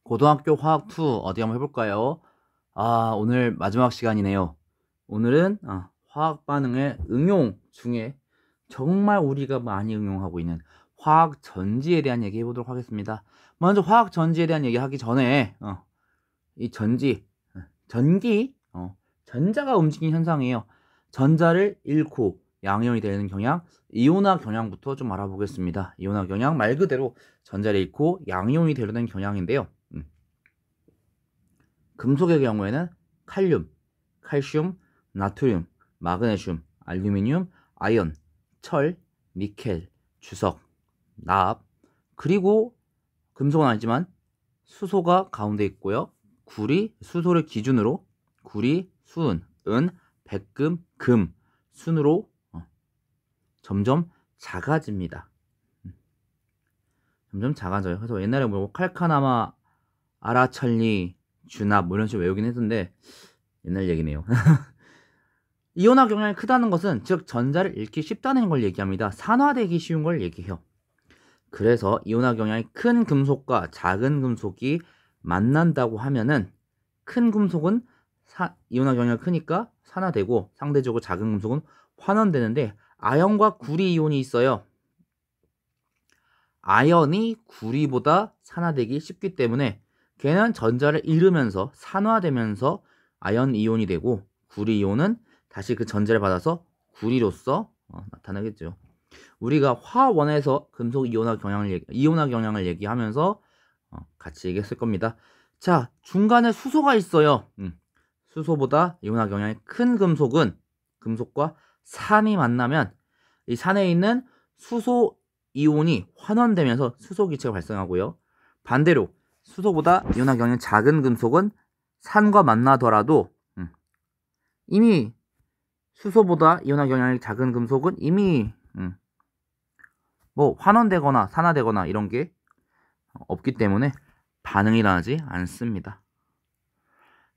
고등학교 화학 2 어디 한번 해볼까요? 오늘 마지막 시간이네요. 오늘은 화학 반응의 응용 중에 정말 우리가 많이 응용하고 있는 화학 전지에 대한 얘기 해보도록 하겠습니다. 먼저 화학 전지에 대한 얘기 하기 전에 이 전기, 전자가 움직이는 현상이에요. 전자를 잃고 양이온이 되는 경향, 이온화 경향부터 좀 알아보겠습니다. 이온화 경향 말 그대로 전자를 잃고 양이온이 되려는 경향인데요. 금속의 경우에는 칼륨, 칼슘, 나트륨, 마그네슘, 알루미늄, 아연, 철, 니켈, 주석, 납, 그리고 금속은 아니지만 수소가 가운데 있고요. 구리, 수소를 기준으로 구리, 수은, 은, 백금, 금 순으로 점점 작아집니다. 점점 작아져요. 그래서 옛날에 뭐 칼카나마, 아라찰리, 주납 뭐 이런 식으로 외우긴 했는데 옛날 얘기네요. 이온화 경향이 크다는 것은 즉 전자를 잃기 쉽다는 걸 얘기합니다. 산화되기 쉬운 걸 얘기해요. 그래서 이온화 경향이 큰 금속과 작은 금속이 만난다고 하면은 큰 금속은 이온화 경향이 크니까 산화되고 상대적으로 작은 금속은 환원되는데 아연과 구리 이온이 있어요. 아연이 구리보다 산화되기 쉽기 때문에 걔는 전자를 잃으면서 산화되면서 아연 이온이 되고 구리 이온은 다시 그 전자를 받아서 구리로서 나타나겠죠. 우리가 화원에서 금속 이온화 경향을 얘기하면서 같이 얘기했을 겁니다. 자, 중간에 수소가 있어요. 수소보다 이온화 경향이 큰 금속과 산이 만나면 이 산에 있는 수소 이온이 환원되면서 수소 기체가 발생하고요. 반대로 수소보다 이온화 경향이 작은 금속은 산과 만나더라도 이미 수소보다 이온화 경향이 작은 금속은 이미 뭐 환원되거나 산화되거나 이런 게 없기 때문에 반응이 일어나지 않습니다.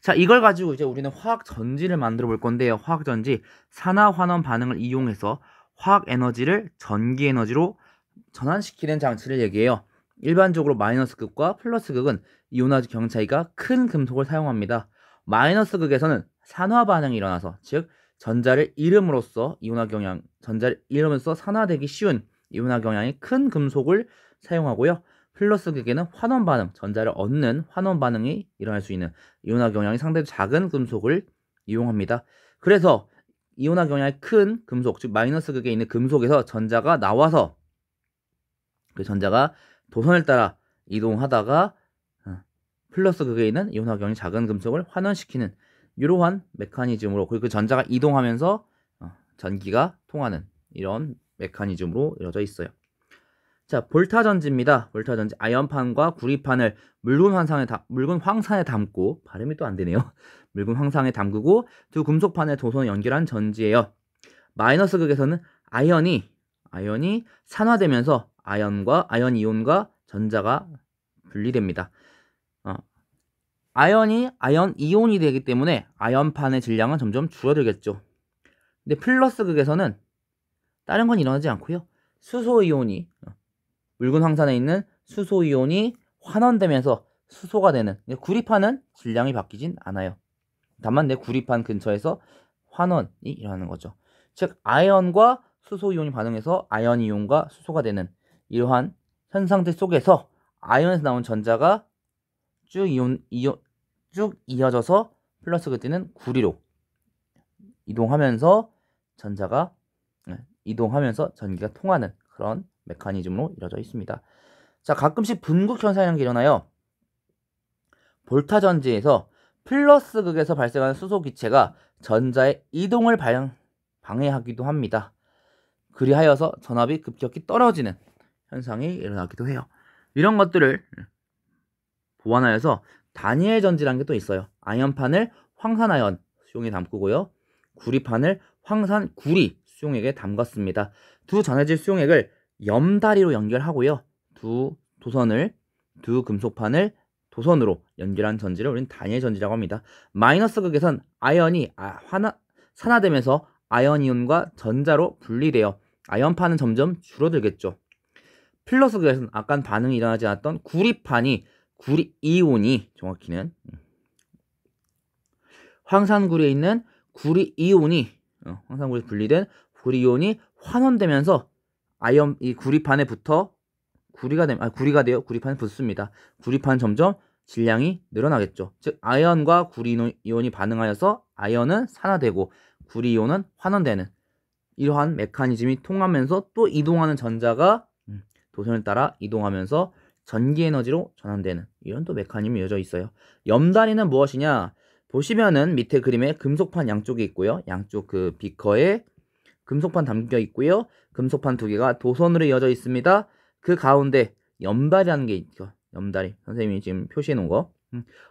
자, 이걸 가지고 이제 우리는 화학 전지를 만들어 볼 건데요. 화학 전지 산화 환원 반응을 이용해서 화학 에너지를 전기 에너지로 전환시키는 장치를 얘기해요. 일반적으로 마이너스 극과 플러스 극은 이온화 경향 차이가 큰 금속을 사용합니다. 마이너스 극에서는 산화 반응이 일어나서 즉 전자를 잃음으로써 전자를 잃으면서 산화되기 쉬운 이온화 경향이 큰 금속을 사용하고요. 플러스 극에는 환원 반응, 전자를 얻는 환원 반응이 일어날 수 있는 이온화 경향이 상대적으로 작은 금속을 이용합니다. 그래서 이온화 경향이 큰 금속, 즉 마이너스 극에 있는 금속에서 전자가 나와서 그 전자가 도선을 따라 이동하다가 플러스 극에 있는 이온화 경향이 작은 금속을 환원시키는 이러한 메커니즘으로, 그리고 그 전자가 이동하면서 전기가 통하는 이런 메커니즘으로 이루어져 있어요. 자, 볼타전지입니다. 볼타전지 아연판과 구리판을 묽은 황산에 담고, 발음이 또 안 되네요. 묽은 황산에 담그고 두 금속판의 도선을 연결한 전지예요. 마이너스 극에서는 아연이 산화되면서 아연 이온과 전자가 분리됩니다. 아연 이온이 되기 때문에 아연판의 질량은 점점 줄어들겠죠. 근데 플러스 극에서는 다른 건 일어나지 않고요. 수소 이온이 묽은 황산에 있는 수소 이온이 환원되면서 수소가 되는, 구리판은 질량이 바뀌진 않아요. 다만 내 구리판 근처에서 환원이 일어나는 거죠. 즉 아연과 수소 이온이 반응해서 아연 이온과 수소가 되는 이러한 현상들 속에서 아연에서 나온 전자가 쭉 이어져서 플러스 극에는 구리로 이동하면서 전기가 통하는 그런 메커니즘으로 이루어져 있습니다. 자, 가끔씩 분극 현상이라는 게 일어나요. 볼타전지에서 플러스 극에서 발생하는 수소 기체가 전자의 이동을 방해하기도 합니다. 그리하여서 전압이 급격히 떨어지는 현상이 일어나기도 해요. 이런 것들을 보완하여서 다니엘 전지라는 게 또 있어요. 아연판을 황산아연 수용에 담그고요. 구리판을 황산구리 수용액에 담갔습니다. 두 전해질 수용액을 염다리로 연결하고요. 두 금속판을 도선으로 연결한 전지를 우리는 다니엘 전지라고 합니다. 마이너스 극에선 아연이 산화되면서 아연 이온과 전자로 분리되어 아연판은 점점 줄어들겠죠. 플러스 극에서는 아까 반응이 일어나지 않았던 구리판이 구리 이온이 정확히는 황산구리에 있는 구리 이온이 황산구리에서 분리된 구리 이온이 환원되면서 아연 이 구리판에 붙어 구리가 되어 구리판에 붙습니다. 구리판 점점 질량이 늘어나겠죠. 즉 아연과 구리 이온이 반응하여서 아연은 산화되고 구리 이온은 환원되는 이러한 메커니즘이 통하면서 또 이동하는 전자가 도선을 따라 이동하면서 전기 에너지로 전환되는 이런 또 메커니즘이 이어져 있어요. 염다리는 무엇이냐? 보시면은 밑에 그림에 금속판 양쪽에 있고요. 양쪽 그 비커에 금속판 담겨 있고요. 금속판 두 개가 도선으로 이어져 있습니다. 그 가운데 염다리라는 게 있죠. 염다리. 선생님이 지금 표시해 놓은 거.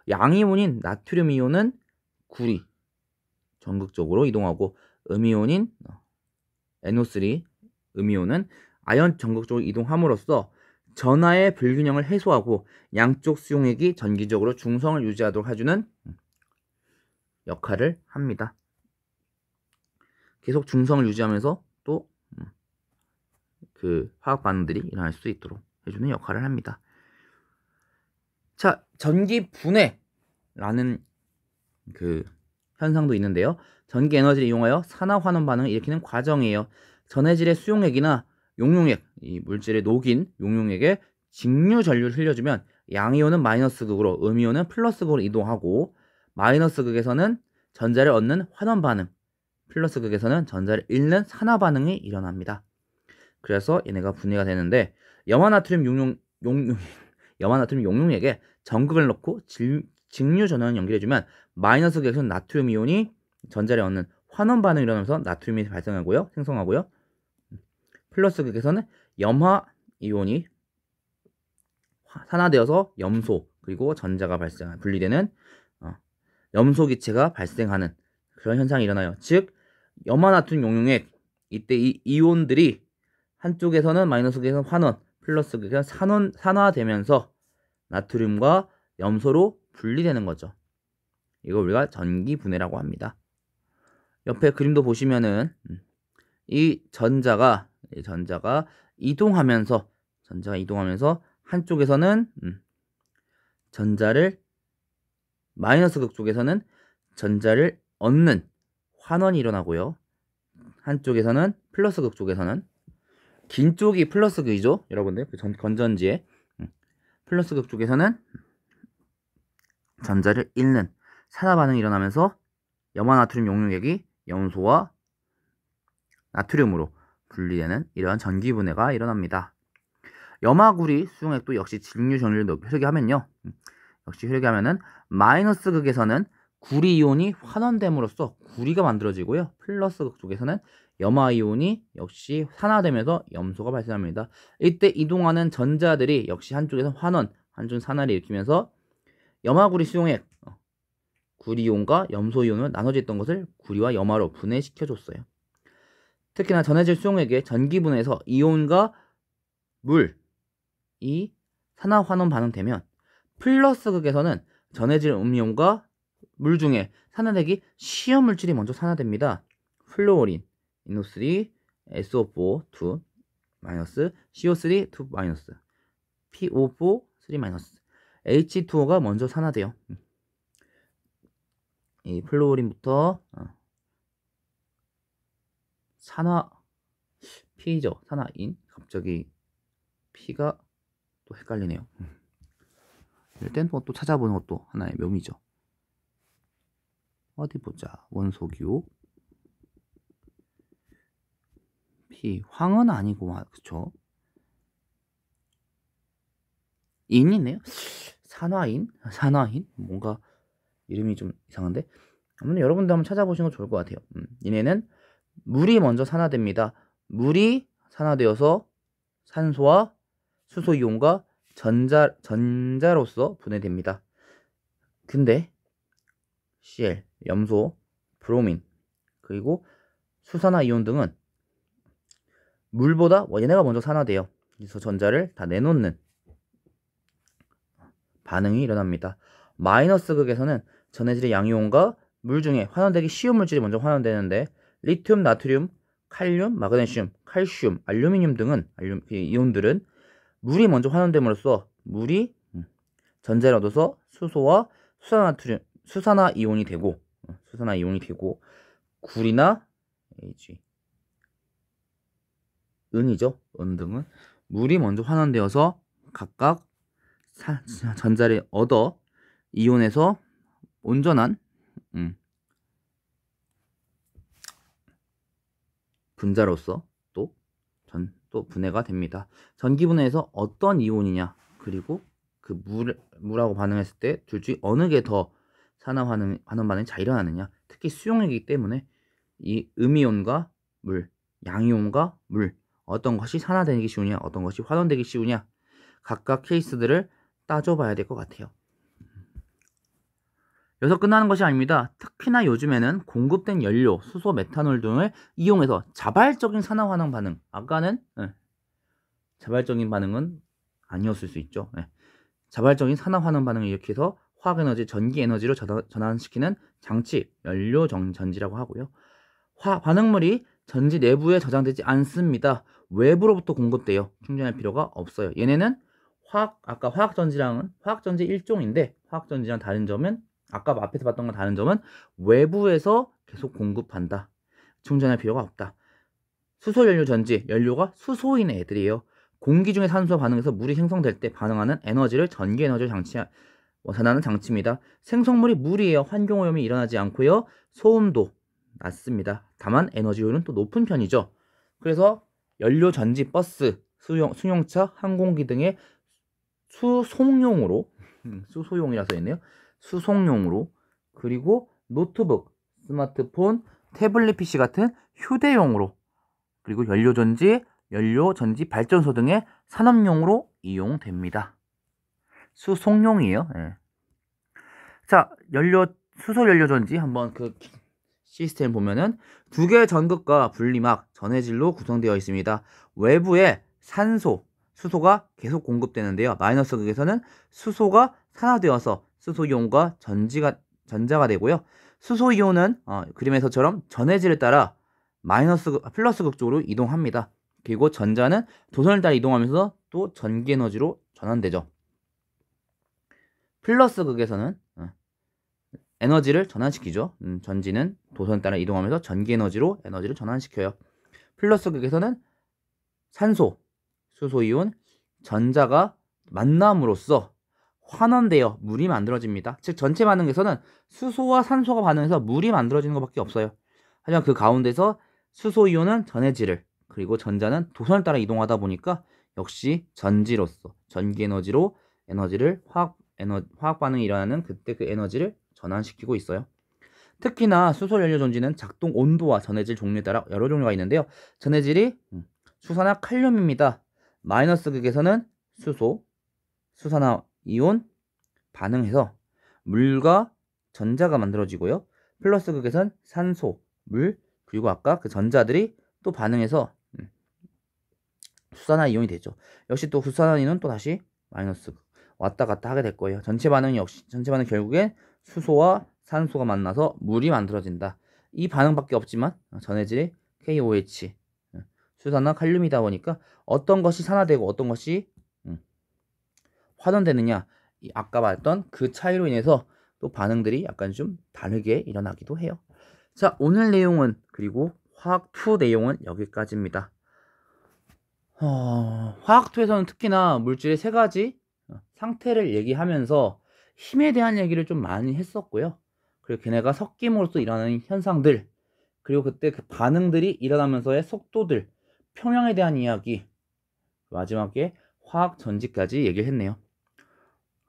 양이온인 나트륨 이온은 구리 전극적으로 이동하고 음이온인 NO3 음이온은 아연 전극적으로 이동함으로써 전하의 불균형을 해소하고 양쪽 수용액이 전기적으로 중성을 유지하도록 해주는 역할을 합니다. 계속 중성을 유지하면서 또 그 화학 반응들이 일어날 수 있도록 해주는 역할을 합니다. 자, 전기 분해라는 그 현상도 있는데요. 전기 에너지를 이용하여 산화 환원 반응을 일으키는 과정이에요. 전해질의 수용액이나 용용액, 이 물질에 녹인 용용액에 직류 전류를 흘려주면 양이온은 마이너스 극으로, 음이온은 플러스 극으로 이동하고 마이너스 극에서는 전자를 얻는 환원 반응, 플러스 극에서는 전자를 잃는 산화 반응이 일어납니다. 그래서 얘네가 분해가 되는데 염화나트륨 용용액에 전극을 넣고 직류 전원을 연결해주면 마이너스 극에서는 나트륨 이온이 전자를 얻는 환원 반응이 일어나면서 나트륨이 발생하고요, 생성하고요. 플러스 극에서는 염화 이온이 산화되어서 염소 그리고 전자가 분리되는 염소 기체가 발생하는 그런 현상이 일어나요. 즉 염화나트륨 용용액 이때 이 이온들이 한쪽에서는 마이너스 극에서는 환원, 플러스 극에서는 산화되면서 나트륨과 염소로 분리되는 거죠. 이걸 우리가 전기 분해라고 합니다. 옆에 그림도 보시면은 이 전자가 이동하면서 한쪽에서는 전자를 마이너스 극 쪽에서는 전자를 얻는 환원이 일어나고요. 한쪽에서는 플러스 극 쪽에서는 긴 쪽이 플러스 극이죠. 여러분들 그 건전지에 플러스 극 쪽에서는 전자를 잃는 산화 반응이 일어나면서 염화나트륨 용용액이 염소와 나트륨으로 분리되는 이러한 전기 분해가 일어납니다. 염화구리 수용액도 역시 직류 전류를 혈기하면요. 역시 혈기하면은 마이너스 극에서는 구리 이온이 환원됨으로써 구리가 만들어지고요. 플러스 극 쪽에서는 염화 이온이 역시 산화되면서 염소가 발생합니다. 이때 이동하는 전자들이 역시 한쪽에서 환원, 한쪽은 산화를 일으키면서 염화구리 수용액 구리 이온과 염소 이온을 나눠져 있던 것을 구리와 염화로 분해시켜줬어요. 특히나 전해질 수용액의 전기 분해에서 이온과 물이 산화 환원 반응되면 플러스 극에서는 전해질 음이온과 물 중에 산화되기 쉬운 물질이 먼저 산화됩니다. 플루오린, NO3, SO4, 2, CO3, 2, PO4, 3, H2O가 먼저 산화돼요. 이 플루오린부터 P죠. 산화인. 갑자기 P가 또 헷갈리네요. 이럴 땐 또 찾아보는 것도 하나의 묘미죠. 어디 보자. 원소기호 P 황은 아니고 그쵸? 인이네요. 산화인 뭔가 이름이 좀 이상한데 아무튼 여러분도 한번 찾아보시는 거 좋을 것 같아요. 얘네는 물이 먼저 산화됩니다. 물이 산화되어서 산소와 수소 이온과 전자로서 분해됩니다. 근데 Cl, 염소, 브로민 그리고 수산화 이온 등은 물보다 얘네가 먼저 산화돼요. 그래서 전자를 다 내놓는 반응이 일어납니다. 마이너스 극에서는 전해질의 양이온과 물 중에 환원되기 쉬운 물질이 먼저 환원되는데 리튬, 나트륨, 칼륨, 마그네슘, 칼슘, 알루미늄 등은 이온들은 물이 먼저 환원됨으로써 물이 전자를 얻어서 수소와 수산화 이온이 되고 구리나 Ag, 은이죠. 은 등은 물이 먼저 환원되어서 각각 전자를 얻어 이온에서 온전한 분자로서 또 분해가 됩니다. 전기분해에서 어떤 이온이냐, 그리고 그 물하고 반응했을 때 둘 중에 어느 게 더 산화 환원 반응이 잘 일어나느냐, 특히 수용액이기 때문에 이 음이온과 물, 양이온과 물, 어떤 것이 산화되기 쉬우냐, 어떤 것이 환원되기 쉬우냐, 각각 케이스들을 따져봐야 될 것 같아요. 여기서 끝나는 것이 아닙니다. 특히나 요즘에는 공급된 연료, 수소, 메탄올 등을 이용해서 자발적인 산화 환원 반응, 아까는 자발적인 반응은 아니었을 수 있죠. 자발적인 산화 환원 반응을 일으켜서 화학에너지, 전기에너지로 전환시키는 장치, 연료 전지라고 하고요. 반응물이 전지 내부에 저장되지 않습니다. 외부로부터 공급돼요. 충전할 필요가 없어요. 얘네는 아까 화학전지랑은 화학전지 일종인데, 화학전지랑 다른 점은 아까 앞에서 봤던 건 다른 점은 외부에서 계속 공급한다. 충전할 필요가 없다. 수소연료 전지, 연료가 수소인 애들이에요. 공기 중에 산소와 반응해서 물이 생성될 때 반응하는 에너지를 전기에너지로 전하는 장치입니다. 생성물이 물이에요. 환경오염이 일어나지 않고요. 소음도 낮습니다. 다만 에너지 효율은 또 높은 편이죠. 그래서 연료 전지, 버스, 승용차, 항공기 등의 수송용으로 수소용이라서 했네요. 수송용으로, 그리고 노트북, 스마트폰, 태블릿 PC 같은 휴대용으로, 그리고 연료 전지 발전소 등의 산업용으로 이용됩니다. 수송용이에요. 자, 수소 연료 전지 한번 그 시스템 보면은 두 개의 전극과 분리막, 전해질로 구성되어 있습니다. 외부에 수소가 계속 공급되는데요. 마이너스 극에서는 수소가 산화되어서 수소이온과 전자가 되고요. 수소이온은 그림에서처럼 전해질을 따라 플러스 극 쪽으로 이동합니다. 그리고 전자는 도선을 따라 이동하면서 또 전기에너지로 전환되죠. 플러스 극에서는 에너지를 전환시키죠. 전지는 도선을 따라 이동하면서 전기에너지로 에너지를 전환시켜요. 플러스 극에서는 수소이온, 전자가 만남으로써 환원되어 물이 만들어집니다. 즉 전체 반응에서는 수소와 산소가 반응해서 물이 만들어지는 것밖에 없어요. 하지만 그 가운데서 수소이온은 전해질을, 그리고 전자는 도선을 따라 이동하다 보니까 역시 전지로서 전기에너지로 에너지를 화학 반응이 일어나는 그때 그 에너지를 전환시키고 있어요. 특히나 수소 연료 전지는 작동 온도와 전해질 종류에 따라 여러 종류가 있는데요. 전해질이 수산화 칼륨입니다. 마이너스 극에서는 수산화 이온 반응해서 물과 전자가 만들어지고요. 플러스 극에선 산소, 물, 그리고 아까 그 전자들이 또 반응해서 수산화 이온이 되죠. 역시 또 수산화 이온은 또 다시 마이너스 극 왔다 갔다 하게 될 거예요. 전체 반응 결국엔 수소와 산소가 만나서 물이 만들어진다. 이 반응밖에 없지만 전해질이 KOH, 수산화 칼륨이다 보니까 어떤 것이 산화되고 어떤 것이 환원되느냐, 아까 말했던 그 차이로 인해서 또 반응들이 약간 좀 다르게 일어나기도 해요. 자, 오늘 내용은, 그리고 화학2 내용은 여기까지입니다. 화학2에서는 특히나 물질의 세 가지 상태를 얘기하면서 힘에 대한 얘기를 좀 많이 했었고요. 그리고 걔네가 섞임으로써 일어나는 현상들, 그리고 그때 그 반응들이 일어나면서의 속도들, 평형에 대한 이야기, 마지막에 화학 전지까지 얘기를 했네요.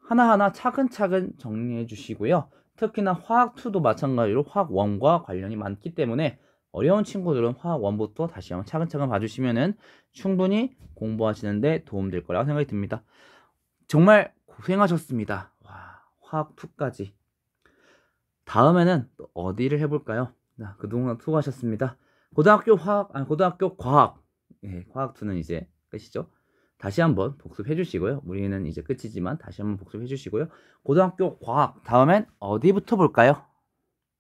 하나하나 차근차근 정리해 주시고요. 특히나 화학2도 마찬가지로 화학1과 관련이 많기 때문에 어려운 친구들은 화학1부터 다시 한번 차근차근 봐주시면 충분히 공부하시는데 도움될 거라고 생각이 듭니다. 정말 고생하셨습니다. 와, 화학2까지. 다음에는 또 어디를 해볼까요? 그동안 수고하셨습니다. 고등학교 과학. 화학2는 이제 끝이죠. 다시 한번 복습해 주시고요. 우리는 이제 끝이지만 다시 한번 복습해 주시고요. 고등학교 과학 다음엔 어디부터 볼까요?